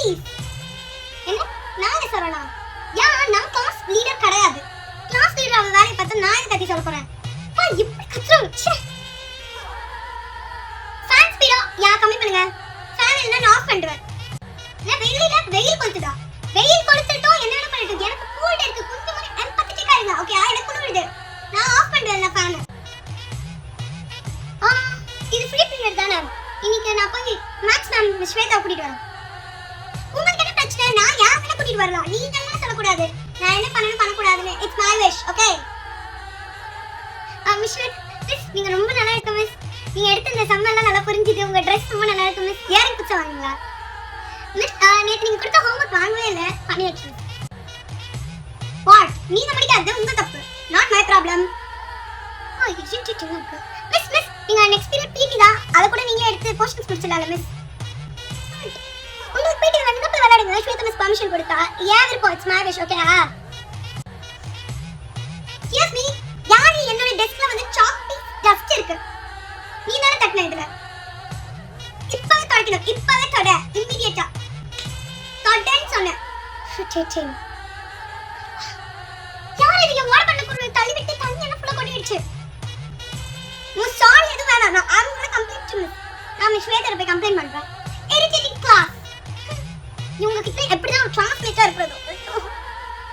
Please. என்ன நான் சொல்லலாம்? யா நான் கிளாஸ் லீடர் கிடையாது. கிளாஸ் லீடர் அவ வேலைய பார்த்து நான் எதுக்கு கத்தி சொல்ல போறேன்? பா இப்படி கத்துறோம். ஃபேன் ஸ்பீடா யா கம்மி பண்ணுங்க. ஃபேன் இல்ல நான் ஆஃப் பண்ணிடுவேன். நான் வெயில் கொளுத்துடா. வெயில் கொளுத்துட்டோம் என்ன வேணா பண்ணிட்டு. எனக்கு கோல்ட் இருக்கு. கொஞ்சம் மாதிரி எம்பத்தட்டிக்கா இருங்க. ஓகே எனக்கு குளிருது. நான் ஆஃப் பண்ணிடுவேன் ஃபேன். இது ஃப்ரீ பீரியட் தானே. இன்னைக்கு நான் போய் மேக்ஸ் மேம் ஸ்வேதா கூட்டிட்டு வரேன். உங்களுக்கு என்ன பிரச்சனை? நான் யாரை கூட்டிட்டு வரலாம். நீங்க எல்லாம் சொல்லக்கூடாது. நான் என்ன பண்ணணும் பண்ணக்கூடாதுன்னு. It's my wish. Okay miss miss நீங்க ரொம்ப நல்லா இருக்கு மிஸ். நீங்க எடுத்த இந்த சம்மெல்லாம் நல்லா புரிஞ்சுது. உங்க Dress ரொம்ப நல்லா இருக்கு மிஸ். இயரிங் புடிச்ச வாங்குங்களா மிஸ்? நேத்து நீங்க கொடுத்த ஹோம்வொர்க் வாங்கவே இல்ல. பண்ணியாச்சு மிஸ். வாட் நீங்க படிக்காதது உங்க தப்பு. Not my problem. Miss miss நீங்க நெக்ஸ்ட் பீரியட் பிடி தான். அத கூட நீங்க எடுத்து போர்ஷன்ஸ் முடிச்சலாம்ல மிஸ். உங்களுக்கு பிடி வந்து போய் விளையாடுங்க. ஸ்வேதா மிஸ் பெர்மிஷன் கொடுத்தா ஏன் விருப்பம். It's my wish. ஓகேவா? எஸ் மீ யாரு என்னோட டெஸ்க்ல வந்து சாக் பீஸ் டஸ்ட் இருக்கு. நீ தான தட்டன இதுல. இப்பவே தொடக்கணும். இப்பவே தொட. இமிடியேட்டா தொடன்னு சொன்னேன். சே யார் இது வாட் பண்ண குரு தள்ளி விட்டு தண்ணி எல்லாம் ஃபுல்லா கொட்டிடுச்சு. சாரி எது வேணாம். நான் I'm going to complain to miss. நான் மிஸ் ஸ்வேதா போய் கம்ப்ளைன்ட் பண்றேன். எரிட்டிங் கிளாஸ். இவங்க கிட்ட எப்படி தான் டிரான்ஸ்லேட்டர் இருக்குதோ.